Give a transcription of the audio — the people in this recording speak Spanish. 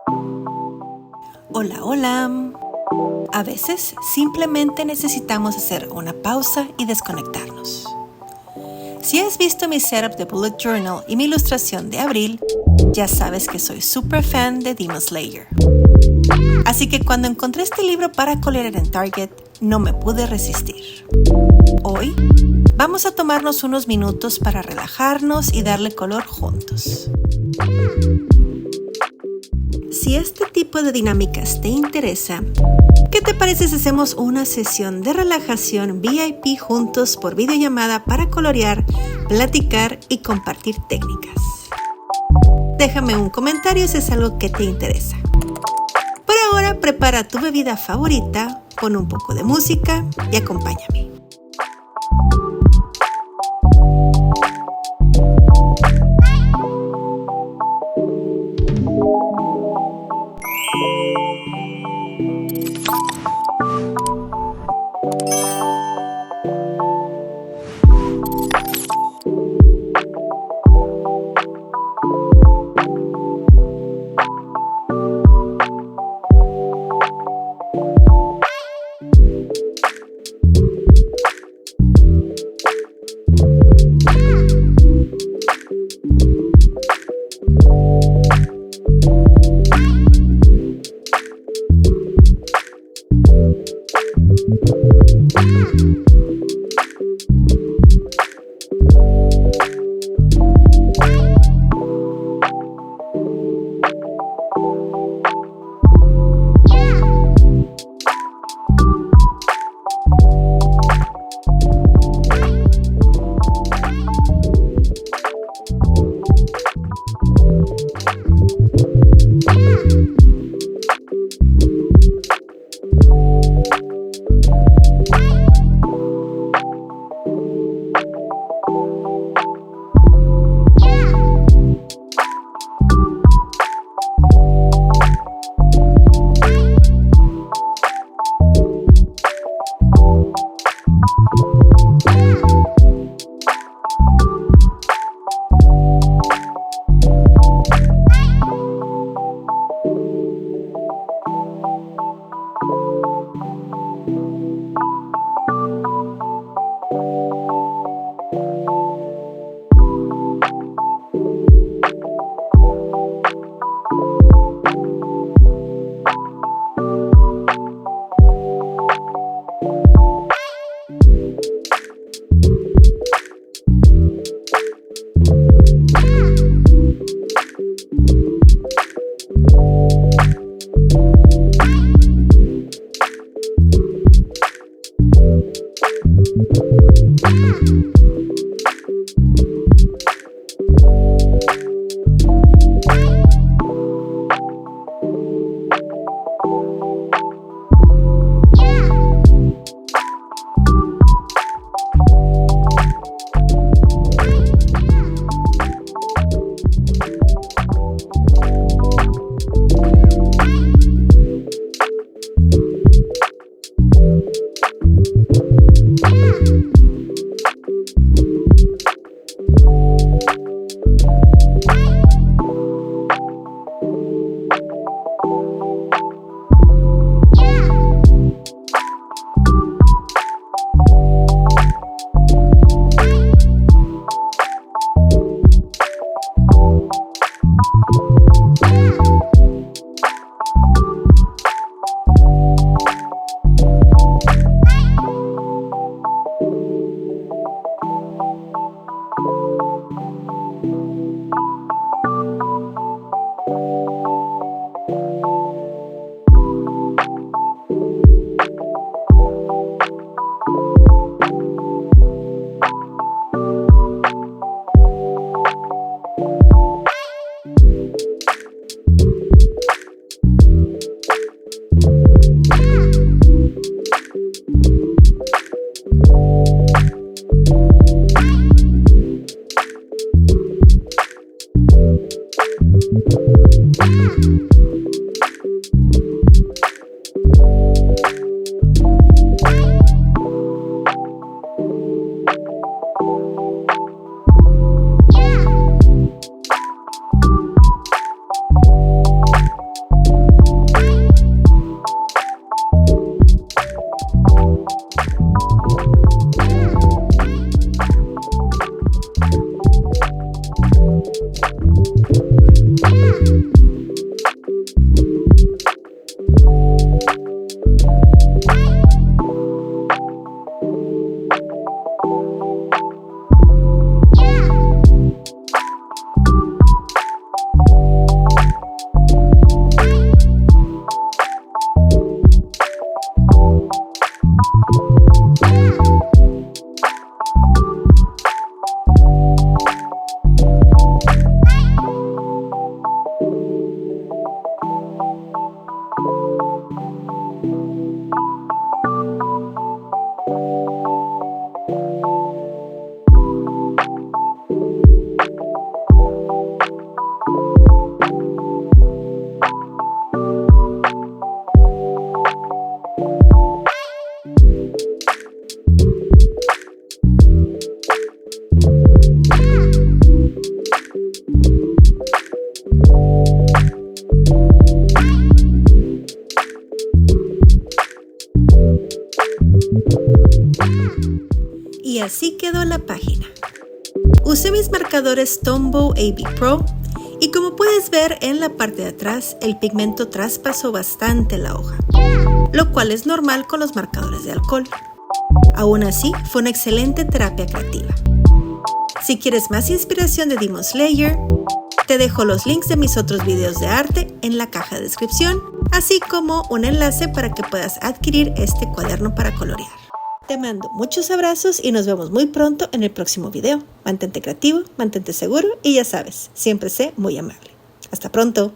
Hola, hola. A veces simplemente necesitamos hacer una pausa y desconectarnos. Si has visto mi setup de bullet journal y mi ilustración de abril, ya sabes que soy súper fan de Demon Slayer. Así que cuando encontré este libro para colorear en Target, no me pude resistir. Hoy vamos a tomarnos unos minutos para relajarnos y darle color juntos. Si este tipo de dinámicas te interesa, ¿qué te parece si hacemos una sesión de relajación VIP juntos por videollamada para colorear, platicar y compartir técnicas? Déjame un comentario si es algo que te interesa. Por ahora, prepara tu bebida favorita, pon un poco de música y acompáñame. así quedó la página. Usé mis marcadores Tombow AB Pro y como puedes ver en la parte de atrás, el pigmento traspasó bastante la hoja, lo cual es normal con los marcadores de alcohol. Aún así, fue una excelente terapia creativa. Si quieres más inspiración de Demon Slayer, te dejo los links de mis otros videos de arte en la caja de descripción, así como un enlace para que puedas adquirir este cuaderno para colorear. Te mando muchos abrazos y nos vemos muy pronto en el próximo video. Mantente creativo, mantente seguro y ya sabes, siempre sé muy amable. Hasta pronto.